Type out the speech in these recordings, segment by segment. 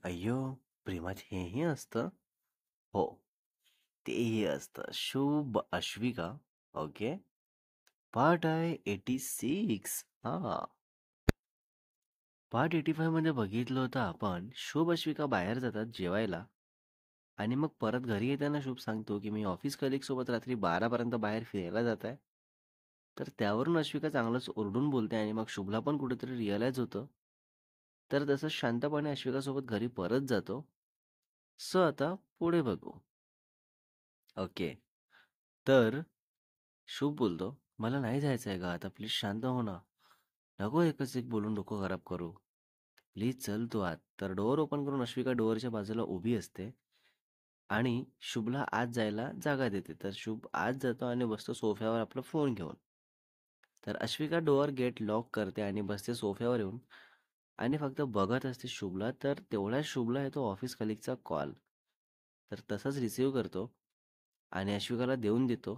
अय्यो! प्रेमात हेही असतं? हो, तेही असतं. शुभ अश्विका. ओके. पार्ट आहे 86. हां. पार्ट 85 मध्ये बघितलं होतं आपण, शुभ अश्विका बाहेर जातात जेवायला आणि मग परत घरी येताना शुभ सांगतो, की मी ऑफिस कलीगसोबत रात्री 12 पर्यंत बाहेर फिरायला जात आहे. तर त्यावरून अश्विका चांगलंच ओरडून बोलते आणि मग शुभला पण कुठेतरी रिअलाईज होतं. तर तसंच शांतपणे अश्विकासोबत घरी परत जातो. सो आता पुढे बघू. ओके. तर शुभ बोलतो, "मला नाही जायचं आहे गं आता, प्लीज शांत हो ना. नको एकच एक बोलून डोकं खराब करू. प्लीज चल तू आत." तर डोअर ओपन करून अश्विका डोअरच्या बाजूला उभी असते आणि शुभला आत जायला जागा देते. तर शुभ आत जातो आणि बसतो सोफ्यावर आपला फोन घेऊन. तर अश्विका डोअर गेट लॉक करते आणि बसते सोफ्यावर येऊन आणि फक्त बघत असते शुभला. तर तेवढ्यात शुभला येतो ऑफिस कलीगचा कॉल. तर तसंच रिसीव्ह करतो आणि अश्विकाला देऊन देतो,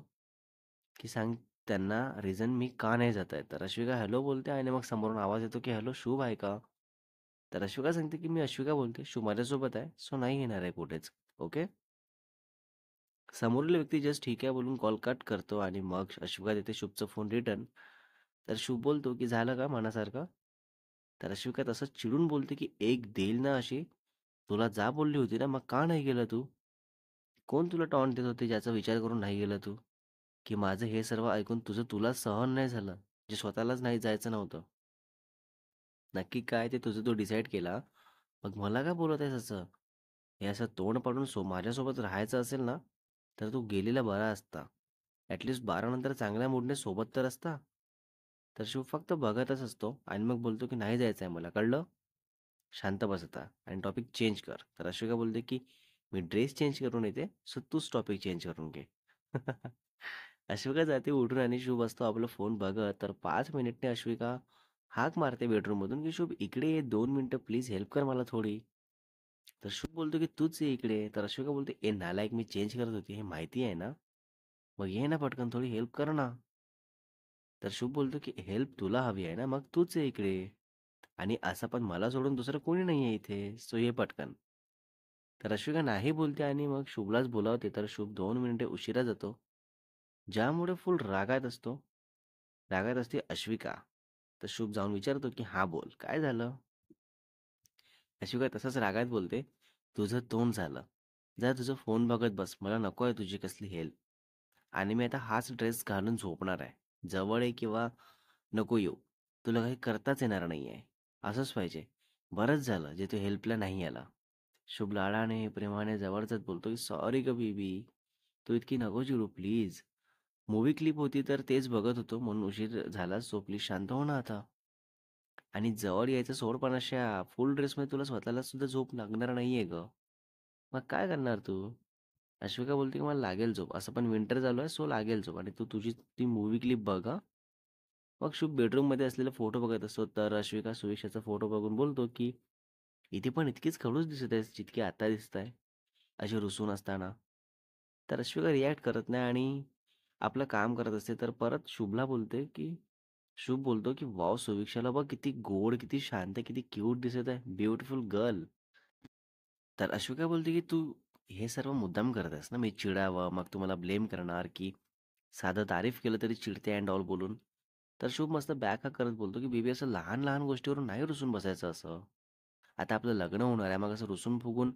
की सांग त्यांना रिझन मी का नाही जात आहे. तर अश्विका हॅलो बोलते आणि मग समोरून आवाज येतो, की हॅलो शुभ आहे का? तर अश्विका सांगते, की मी अश्विका बोलते. शुभ माझ्यासोबत आहे, सो नाही येणार आहे कुठेच. ओके. समोरील व्यक्ती जस्ट ठीक आहे बोलून कॉल कट करतो आणि मग अश्विका देते शुभचा फोन रिटर्न. तर शुभ बोलतो, की झालं का मनासारखं? तर अश्विका तसंच चिडून बोलते, की एक देईल ना अशी. तुला जा बोलली होती ना, मग का नाही गेला तू? कोण तुला टॉन्ट देत होते ज्याचा विचार करून नाही गेला तू? की माझं हे सर्व ऐकून तुला सहन नाही झालं, जे स्वतःलाच नाही जायचं नव्हतं. नक्की काय ते तुझं तू डिसाईड केला. मग मला का बोलत आहेस असं? हे असं तोंड पाडून माझ्यासोबत राहायचं असेल ना, तर तू गेलेला बरा असता. ॲटलीस्ट 12 नंतर चांगल्या मूडने सोबत तर असता. तर शिव फक्त बघतच असतो आणि मग बोलतो की नाही जायचं आहे मला, कळलं? शांत बस आता आणि टॉपिक चेंज कर. तर अश्विका बोलते की मी ड्रेस चेंज करून येते, सो तूच टॉपिक चेंज करून घे. अश्विका जाते उठून आणि शुभ असतो आपला फोन बघत. तर 5 मिनिटने अश्विका हाक मारते बेडरूममधून की शुभ इकडे ये, 2 मिनिटं प्लीज हेल्प कर मला थोडी. तर शुभ बोलतो की तूच ये इकडे. तर अश्विका बोलते ए नालायक, मी चेंज करत होती हे माहिती आहे ना, मग ये ना पटकन थोडी हेल्प कर ना. तर शुभ बोलतो की हेल्प तुला हवी आहे ना, मग तूच ये इकडे. आणि असं पण मला सोडून दुसरं कोणी नाही आहे इथे, सो ये पटकन. तर अश्विका नाही बोलते आणि मग शुभलाच बोलावते. तर शुभ 2 मिनिटे उशिरा जातो, ज्यामुळे फुल रागात असतो. रागात असते अश्विका. तर शुभ जाऊन विचारतो की हा बोल काय झालं. अश्विका तसंच रागात बोलते, तुझं तोंड झालं. जा तुझं फोन बघत बस, मला नको आहे तुझी कसली हेल्प. आणि मी आता हाच ड्रेस घालून झोपणार आहे. जवळ ये किंवा नको येऊ, तुला काही करताच येणार नाही आहे. असंच पाहिजे. बरंच झालं जे तू हेल्पला नाही आला. शुभ लाडाने प्रेमाने जवळचाच बोलतो की सॉरी ग बेबी, तू इतकी नको चिडू प्लीज. मूव्ही क्लिप होती तर तेच बघत होतो म्हणून उशीर झाला, सो प्लीज शांत हो ना आता. आणि जवळ यायचं सोड, पण अशा फुल ड्रेसमध्ये तुला स्वतःला सुद्धा झोप लागणार नाहीये ग. मग काय करणार तू? अश्विका बोलते की मला लागेल झोप, असं पण विंटर चालू आहे, सो लागेल झोप आणि तू तुझी ती मूव्ही क्लिप बघ हा. मग शुभ बेडरूममध्ये असलेला फोटो बघत असतो. तर अश्विका सुविक्षाचा फोटो बघून बोलतो की इथे पण इतकीच खडूस दिसत आहेस जितकी आता दिसत आहे, अशी रुसून असताना. तर अश्विका रिॲक्ट करत नाही आणि आपलं काम करत असते. तर परत शुभला बोलते की शुभ बोलतो की वाव, सुविक्षाला बघ किती गोड, किती शांत, किती क्यूट दिसत आहे, ब्युटिफुल गर्ल. तर अश्विका बोलते की तू हे सर्व मुद्दाम करत आहेस ना, मी चिडावं मग तुम्हाला ब्लेम करणार, की साधं तारीफ केलं तरी चिडते अँड ऑल बोलून. तर शुभ मस्त बॅक हा करत बोलतो की बेबी असं लहान लहान गोष्टीवरून नाही रुसून बसायचं असं. आता आपलं लग्न होणार आहे, मग असं रुसून फुगून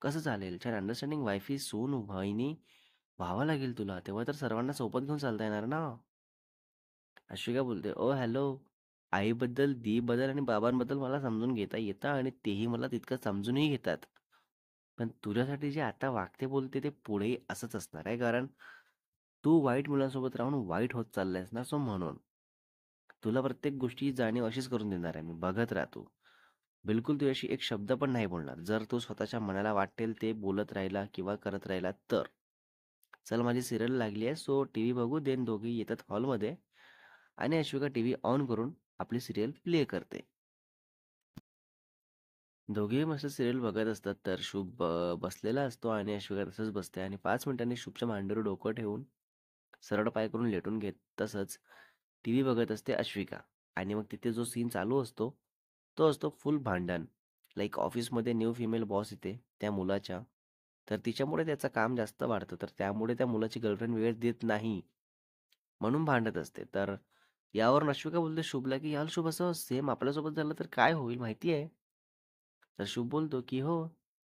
कसं चालेल. छान अंडरस्टँडिंग वाईफी सून वहिनी व्हावं लागेल तुला, तेव्हा तर सर्वांना सोबत घेऊन चालता येणार ना. अश्विका बोलते, ओ हॅलो, आईबद्दल, दीबद्दल आणि बाबांबद्दल मला समजून घेता येतं आणि तेही मला तितकं समजूनही घेतात. पण तुझ्यासाठी जे आता वागते बोलते ते पुढेही असंच असणार आहे, कारण तू वाईट मुलांसोबत राहून वाईट होत चाललायस ना, सो म्हणून तुला प्रत्येक गोष्टी जाणीव अशीच करून देणार आहे मी, बघत राहा तू. बिलकुल तुझ्याशी एक शब्द पण नाही बोलणार जर तू स्वतःच्या मनाला वाटेल ते बोलत राहिला किंवा करत राहिला तर. चल माझी सिरियल लागली आहे, सो टी व्ही बघू देन. दोघी येतात हॉलमध्ये आणि अश्विका टी व्ही ऑन करून आपली सिरियल प्ले करते. दोघेही मस्त सिरियल बघत असतात. तर शुभ बसलेला असतो आणि अश्विका तसंच बसते आणि 5 मिनिटांनी शुभच्या मांडीवर डोकं ठेवून सरळ पाय करून लेटून घेत तसंच टी व्ही बघत असते अश्विका. आणि मग तिथे जो सीन चालू असतो तो असतो फुल भांडण. लाइक ऑफिसमध्ये न्यू फिमेल बॉस येते त्या मुलाच्या. तर तिच्यामुळे त्याचं काम जास्त वाढतं. तर त्यामुळे त्या मुलाची गर्लफ्रेंड वेळ देत नाही. म्हणून भांडत असते. तर यावरून अश्विका बोलते शुभला, की "यार शुभ, असं सेम आपल्यासोबत झालं तर काय होईल माहिती आहे?" तर शुभ बोलतो, की "हो,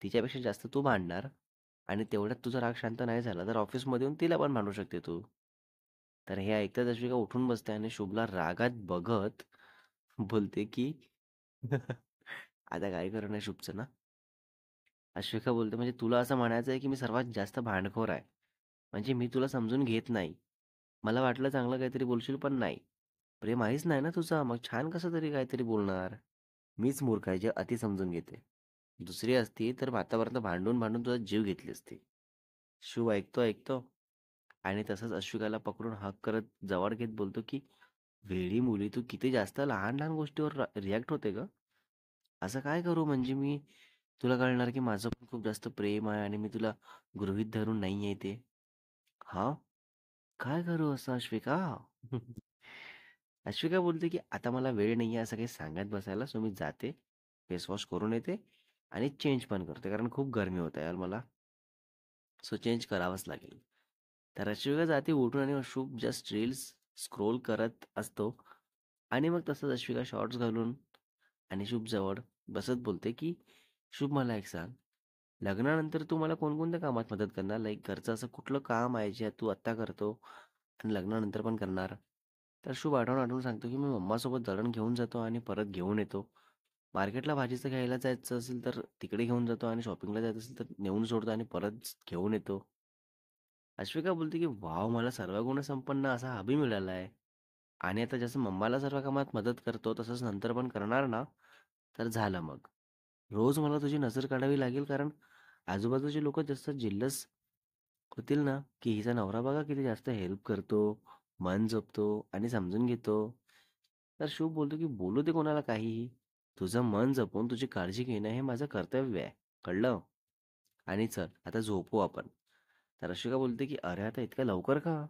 तिच्यापेक्षा जास्त तू भांडणार आणि तेवढ्यात तुझा राग शांत नाही झाला तर ऑफिसमध्ये येऊन तिला पण भांडू शकते तू." तर हे ऐकताच अश्विका उठून बसते आणि शुभला रागात बघत बोलते, की "आता काय करणार आहे शुभचं ना?" अश्विका बोलते, "म्हणजे तुला असं म्हणायचं आहे, की मी सर्वात जास्त भांडखोर आहे. म्हणजे मी तुला समजून घेत नाही. मला वाटलं चांगलं काहीतरी बोलशील पण नाही. प्रेम आहेच नाही ना तुझा, मग छान कसं तरी काहीतरी बोलणार? मीच मूर्ख आहे जे अति समजून घेते. दुसरी असती तर आतापर्यंत भांडून-भांडून तुझा जीव घेतली असती." शिव ऐकतो आणि तसंच अश्विकाला पकडून हग करत जवळ घेत बोलतो, की "वेडी मुली, तू किती जास्त लहान-लहान गोष्टीवर रिॲक्ट होते गं. असं काय करू म्हणजे मी तुला कळणार, की माझं पण खूप जास्त प्रेम आहे आणि मी तुला गृहीत धरून नाही आहे ते." "हां? काय करू असं अश्विका?" अश्विका बोलते, की "आता मला वेळ नाहीये असं काही सांगत बसायला, सो मी जाते, फेस वॉश करून येते आणि चेंज पण करते, कारण खूप गरमी होत आहे यार मला. सो चेंज करावंच लागेल." तर अश्विका जाते उठून आणि शुभ जस्ट रील्स स्क्रोल करत असतो आणि मग तसंच अश्विका शॉर्ट्स घालून आणि शुभजवळ बसत बोलते, की "शुभ, मला एक सांग, लग्नानंतर तू मला कोणकोणत्या कामात मदत करणार? लाईक घरचं असं कुठलं काम आहे जे तू आत्ता करतो आणि लग्नानंतर पण करणार?" तर शुभ आठवून-आठवून सांगतो, की "मी मम्मासोबत दळण घेऊन जातो आणि परत घेऊन येतो. मार्केटला भाजीचं घ्यायला जायचं असेल तर तिकडे घेऊन जातो आणि शॉपिंगला जायचं असेल तर नेऊन सोडतो आणि परत घेऊन येतो." अश्विका बोलते, की "वॉव! मला सर्वगुणसंपन्न असा हबी मिळाला आहे आणि आता जसं मम्माला सर्व कामात मदत करतो, तसंच नंतर पण करणार ना, तर झालं मग. रोज मला तुझी नजर काढावी लागेल, कारण आजूबाजूचे लोकं जास्त जिल्लस होतील ना, की हिचा नवरा बघा किती जास्त हेल्प करतो, मन जपतो आणि समजून घेतो." तर शुभ बोलतो, की "बोलू दे कोणाला काहीही. तुझं मन जपून तुझी काळजी घेणं हे माझं कर्तव्य आहे. कळलं? आणि चल आता झोपू आपण." तर अशिका बोलते, की "अरे, आता इतक्या लवकर का?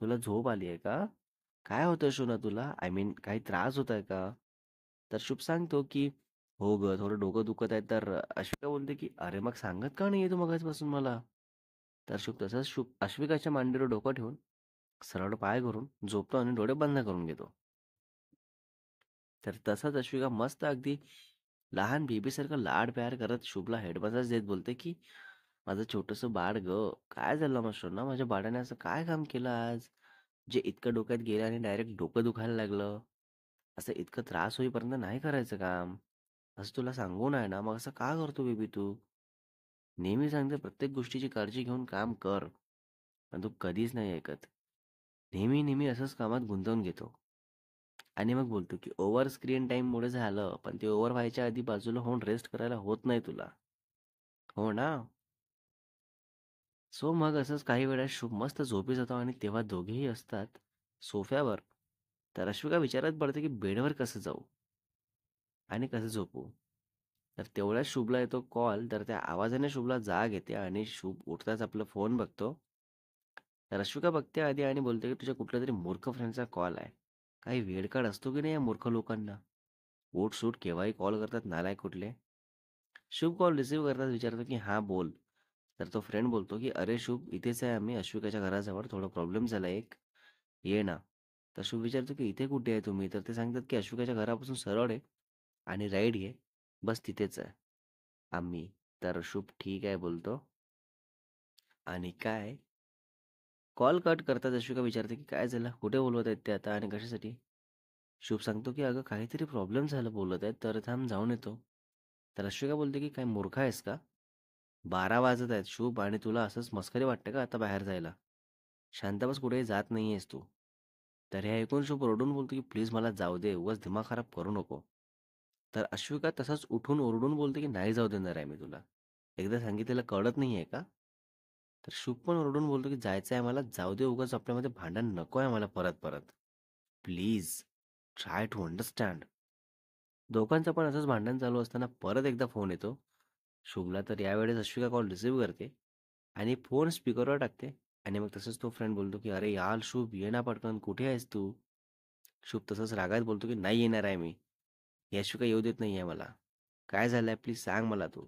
तुला झोप आली आहे का? काय होतंय शोना तुला? आय मीन काही त्रास होत आहे का?" तर शुभ सांगतो, की "हो गं, थोडं डोकं दुखत आहे." तर अश्विका बोलते, की "अरे, मग सांगत का नाही आहे तू मगाचपासून मला?" तर शुभ अश्विकाच्या मांडीवर डोकं ठेवून सरळ पाय करून झोपतो आणि डोळे बंद करून घेतो. तर तसाच अश्विका मस्त अगदी लहान बेबीसारखं लाड-प्यार करत शुभला हेड मसाज देत बोलते, की "माझं छोटंसं बाळ गं, काय झालं ना, माझ्या बाळाने असं काय काम केलं आज, जे इतकं डोक्यात गेलं आणि डायरेक्ट डोकं दुखायला लागलं? असं इतकं त्रास होईपर्यंत नाही करायचं काम. असं तुला सांगून आहे ना, मग असं का करतो बेबी तू? नेहमी सांगते प्रत्येक गोष्टीची काळजी घेऊन काम कर, पण तू कधीच नाही ऐकत. नेहमी असंच कामात गुंतवून घेतो." आणि मग बोलतो, की "ओव्हर स्क्रीन टाईममुळे झालं, पण ते ओव्हर व्हायच्या आधी बाजूला होऊन रेस्ट करायला होत नाही तुला." हो ना? सो मग असंच काही वेळा शुभ मस्त झोपी जातो आणि तेव्हा दोघेही असतात सोफ्यावर. तर अश्विका विचारात पडते, की बेडवर कसं जाऊ आणि कसं झोपू? तर तेवढ्यात शुभला येतो कॉल. तर त्या आवाजाने शुभला जाग येते आणि शुभ उठताच आपला फोन बघतो. तर अश्विका बघते आधी आणि बोलते, की "तुझ्या कुठल्यातरी मूर्ख फ्रेंडचा कॉल आहे." काही वेड असतो की नाही या मूर्ख लोकांना? उठ-सूट केव्हाही कॉल करतात नालायक कुठले. शुभ कॉल रिसीव्ह करताच विचारतो, की "हां, बोल." तर तो फ्रेंड बोलतो, की "अरे शुभ, इथेच आहे आम्ही अश्विकाच्या घराजवळ. थोडा प्रॉब्लेम झाला एक, ये ना." तर शुभ विचारतो, की "इथे कुठे आहे तुम्ही?" तर ते सांगतात, की "अश्विकाच्या घरापासून सरळ आहे आणि राईट घे. बस तिथेच आहे आम्ही." तर शुभ ठीक आहे बोलतो आणि काय कॉल कट करताच अश्विका विचारते, की "काय झालं? कुठे बोलवत आहेत ते आता आणि कशासाठी?" शुभ सांगतो, की "अगं काहीतरी प्रॉब्लेम झाला बोलत आहेत, तर थांब जाऊन येतो." तर अश्विका बोलते, की "काय मूर्ख आहेस का? 12 वाजत आहेत शुभ आणि तुला असंच मस्करी वाटते का आता बाहेर जायला? शांत बस, कुठेही जात नाहीयेस तू." तर हे ऐकून शुभ ओरडून बोलतो, की "प्लीज मला जाऊ दे, उगाच दिमाग खराब करू नको." तर अश्विका तसाच उठून ओरडून बोलते, की "नाही जाऊ देणार आहे मी तुला. एकदा सांगितलेलं कळत नाहीये का?" तर शुभ पण ओरडून बोलतो, की "जायचं आहे मला, जाऊ दे, उगाच आपल्यामध्ये भांडण नको आहे मला परत-परत. Please try to understand." दोघांचं पण असंच भांडण चालू असताना परत एकदा फोन येतो शुभला. तर यावेळेस अश्विका कॉल रिसीव्ह करते आणि फोन स्पीकरवर टाकते आणि मग तसंच तो फ्रेंड बोलतो, की "अरे यार शुभ, ये ना पटकन, कुठे आहेस तू?" शुभ तसंच रागात बोलतो, की "नाही येणार आहे मी. ही अश्विका येऊ देत नाही आहे मला." काय झालंय प्लीज सांग मला तू.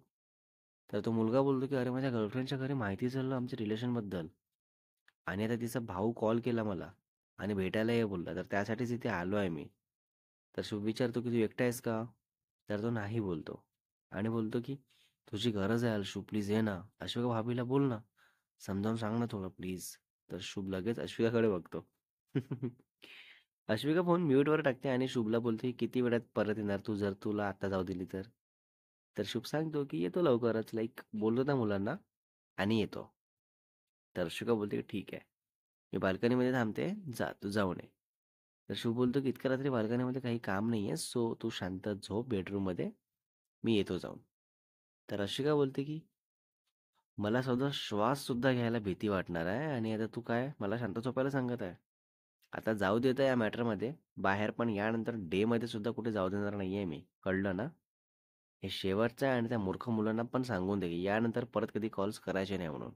तर तो मुलगा बोलतो की अरे माझ्या गर्लफ्रेंडच्या घरी माहिती झालं आमच्या रिलेशनबद्दल आणि आता तिचा भाऊ कॉल केला मला आणि भेटायला ये बोलला, तर त्यासाठीच इथे आलो आहे मी. तर शुभ विचारतो की तू एकटा आहेस का? तर तो नाही बोलतो आणि बोलतो की तुझी गरज आहे अलशू, प्लीज ये ना. अश्विका भाभीला बोल ना, समजावून सांग ना थोडं प्लीज. तर शुभ लगेच अश्विकाकडे बघतो. अश्विका फोन म्यूटवर टाकते आणि शुभला बोलते, "किती वेळात परत येणार तू जर तुला आता जाऊ दिली तर?" तर शुभ सांगतो, की "येतो लवकरच." लाईक बोलतो त्या मुलांना आणि येतो. तर अश्विका बोलते, की "ठीक आहे. मी बाल्कनीमध्ये थांबते. जा, तू जाऊन ये." तर शुभ बोलतो, की "इतक्या रात्री बाल्कनीमध्ये काही काम नाहीये, सो तू शांत झोप बेडरूममध्ये. मी येतो जाऊन." तर अश्विका बोलते, की "मला सुद्धा श्वाससुद्धा घ्यायला भीती वाटणार आहे आणि आता तू काय मला शांत झोपायला सांगत आहे?" आता जाऊ देतो या मॅटरमध्ये बाहेर, पण यानंतर डेमध्ये सुद्धा कुठे जाऊ देणार नाहीये मी. कळलं ना? हे शेवटचं आहे आणि त्या मूर्ख मुलांना पण सांगून दे, की यानंतर परत कधी कॉल्स करायचे नाही म्हणून.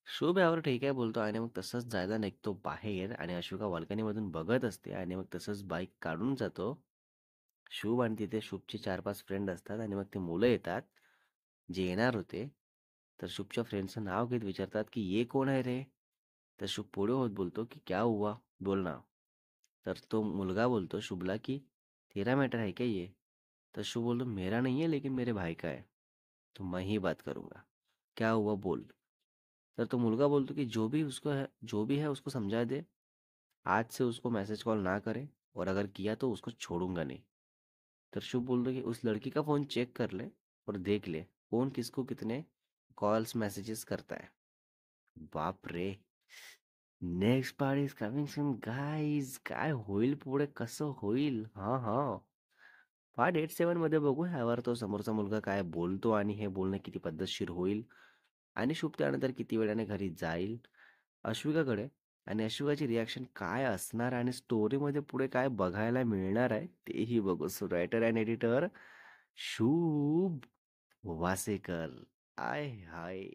शुभ यावर ठीक आहे बोलतो आणि मग तसंच जायला निघतो बाहेर आणि अशोका बाल्कनीमधून बघत असते आणि मग तसंच बाईक काढून जातो. शुभ आणि तिथे शुभचे 4-5 फ्रेंड असतात आणि मग ते मुलं येतात, जे येणार होते. तर शुभच्या फ्रेंडचं नाव घेत विचारतात, की "ये कोण है रे?" तर शुभ पुढे होत बोलतो, की "क्या हुआ? बोल ना." तर तो मुलगा बोलतो शुभला, की "तेरा मैटर है क्या ये?" तर शुभ बोलतो, "मेरा नहीं है लेकिन मेरे भाई का है, तो मैं ही बात करूँगा. क्या हुआ बोल." तर तो मुलगा बोलतो, की जो भी है उसको समझा दे, आज से उसको मैसेज कॉल ना करे और अगर किया तो उसको छोड़ूंगा नहीं." तर शुभ बोलतो, की "उस लड़की का फ़ोन चेक कर ले और देख ले, कौन किसको कितने कॉल्स मैसेजेस करता है." बाप रे! Next part is coming soon guys. काय होईल पुढे, कसं होईल? हां, हां. पार्ट 87 मध्ये बघू ह्यावर तो समोरचा मुलगा काय बोलतो आणि हे बोलणं किती पद्धतशीर होईल आणि शुभ त्यानंतर किती वेळाने घरी जाईल अश्विकाकडे आणि अश्विकाची रिॲक्शन काय असणार आणि स्टोरीमध्ये पुढे काय बघायला मिळणार आहे तेही बघू. सो रायटर अँड एडिटर शुभ वासेकर. आय हाय.